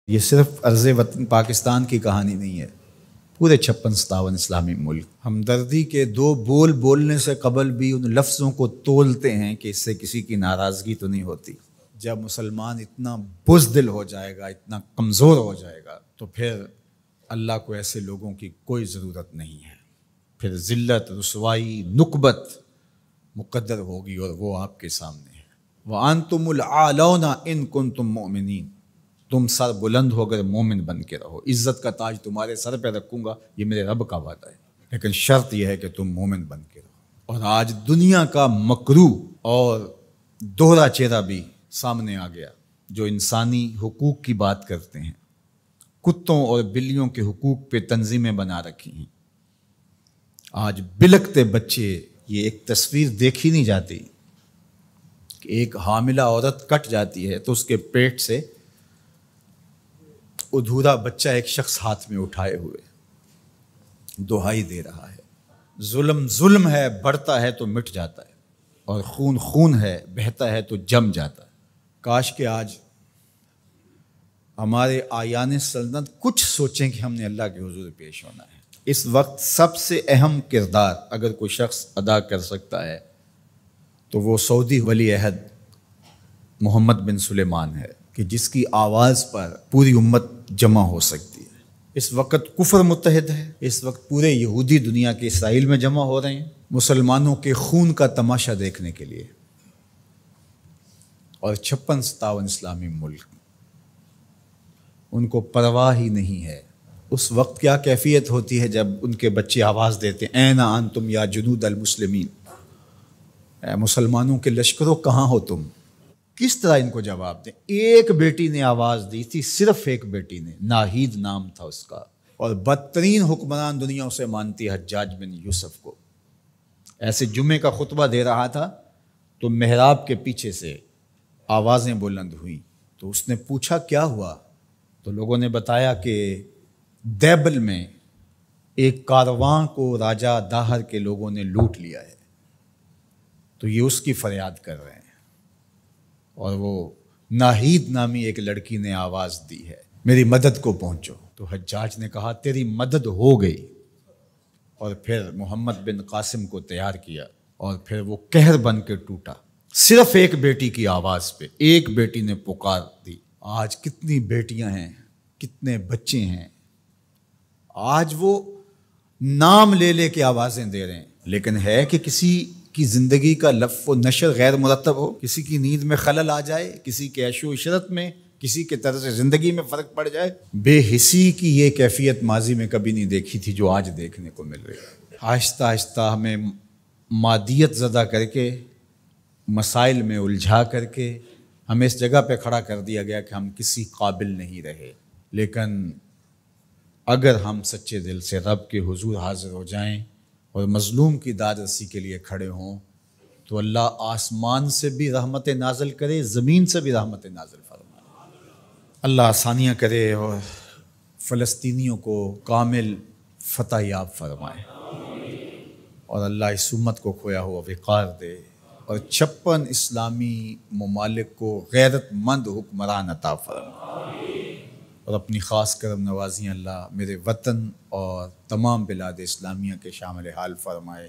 یہ صرف عرض وطن پاکستان کی کہانی نہیں ہے، پورے 56-57 اسلامی ملک ہمدردی کے دو بول بولنے سے قبل بھی ان لفظوں کو تولتے ہیں کہ اس سے کسی کی ناراضگی تو نہیں ہوتی۔ جب مسلمان اتنا بزدل ہو جائے گا، اتنا کمزور ہو جائے گا، تو پھر اللہ کو ایسے لوگوں کی کوئی ضرورت نہیں ہے۔ پھر ذلت، رسوائی، نکبت مقدر ہوگی اور وہ آپ کے سامنے ہے۔ وَأَنْتُمُ الْأَعْلَوْنَ إِن كُنتُم مُؤْمِنِينَ، تم سر بلند ہو کر مومن بن کے رہو، عزت کا تاج تمہارے سر پہ رکھوں گا، یہ میرے رب کا وعدہ ہے، لیکن شرط یہ ہے کہ تم مومن بن کے رہو۔ اور آج دنیا کا مکرو اور دوہرا چہرہ بھی سامنے آ گیا، جو انسانی حقوق کی بات کرتے ہیں، کتوں اور بلیوں کے حقوق پہ تنظیمیں بنا رکھی ہیں۔ آج بلکتے بچے، یہ ایک تصویر دیکھی نہیں جاتی کہ ایک حاملہ عورت کٹ جاتی ہے تو اس کے پیٹ سے ادھورا بچہ ایک شخص ہاتھ میں اٹھائے ہوئے دہائی دے رہا ہے۔ ظلم ظلم ہے، بڑھتا ہے تو مٹ جاتا ہے، اور خون خون ہے، بہتا ہے تو جم جاتا ہے۔ کاش کہ آج ہمارے آیان سلطنت کچھ سوچیں کہ ہم نے اللہ کے حضور پیش ہونا ہے۔ اس وقت سب سے اہم کردار اگر کوئی شخص ادا کر سکتا ہے تو وہ سعودی ولی عہد محمد بن سلیمان ہے، کہ جس کی آواز پر پوری امت جمع ہو سکتی ہے۔ اس وقت کفر متحد ہے، اس وقت پورے یہودی دنیا کے اسرائیل میں جمع ہو رہے ہیں مسلمانوں کے خون کا تماشا دیکھنے کے لیے، اور 56-57 اسلامی ملک ان کو پرواہ ہی نہیں ہے۔ اس وقت کیا کیفیت ہوتی ہے جب ان کے بچے آواز دیتے ہیں، این انتم یا جنود المسلمین، اے مسلمانوں کے لشکروں کہاں ہو تم؟ کس طرح ان کو جواب دیں؟ ایک بیٹی نے آواز دی تھی، صرف ایک بیٹی نے، ناہید نام تھا اس کا، اور بدترین حکمران دنیا اسے مانتی، حجاج بن یوسف کو۔ ایسے جمعے کا خطبہ دے رہا تھا تو محراب کے پیچھے سے آوازیں بلند ہوئیں، تو اس نے پوچھا کیا ہوا؟ تو لوگوں نے بتایا کہ دیبل میں ایک کارواں کو راجہ داہر کے لوگوں نے لوٹ لیا ہے، تو یہ اس کی فریاد کر رہے ہیں، اور وہ ناہید نامی ایک لڑکی نے آواز دی ہے، میری مدد کو پہنچو۔ تو حجاج نے کہا تیری مدد ہو گئی، اور پھر محمد بن قاسم کو تیار کیا، اور پھر وہ قہر بن کے ٹوٹا، صرف ایک بیٹی کی آواز پہ، ایک بیٹی نے پکار دی۔ آج کتنی بیٹیاں ہیں، کتنے بچے ہیں، آج وہ نام لے لے کے آوازیں دے رہے ہیں، لیکن ہے کہ کسی کی زندگی کا لف و نشر غیر مرتب ہو، کسی کی نیند میں خلل آ جائے، کسی کے عیش و عشرت میں، کسی کے طرز زندگی میں فرق پڑ جائے۔ بے حسی کی یہ کیفیت ماضی میں کبھی نہیں دیکھی تھی جو آج دیکھنے کو مل رہی ہے۔ آہستہ آہستہ ہمیں مادیت زدہ کر کے، مسائل میں الجھا کر کے ہمیں اس جگہ پہ کھڑا کر دیا گیا کہ ہم کسی قابل نہیں رہے، لیکن اگر ہم سچے دل سے رب کے حضور حاضر ہو جائیں اور مظلوم کی داد رسی کے لیے کھڑے ہوں تو اللہ آسمان سے بھی رحمت نازل کرے، زمین سے بھی رحمت نازل فرمائے۔ اللہ آسانیاں کرے اور فلسطینیوں کو کامل فتح یاب فرمائے، اور اللہ اس امت کو کھویا ہوا وقار دے، اور 56 اسلامی ممالک کو غیرت مند حکمران عطا فرمائے، اور اپنی خاص کرم نوازیاں اللہ میرے وطن اور تمام بلاد اسلامیہ کے شامل حال فرمائے۔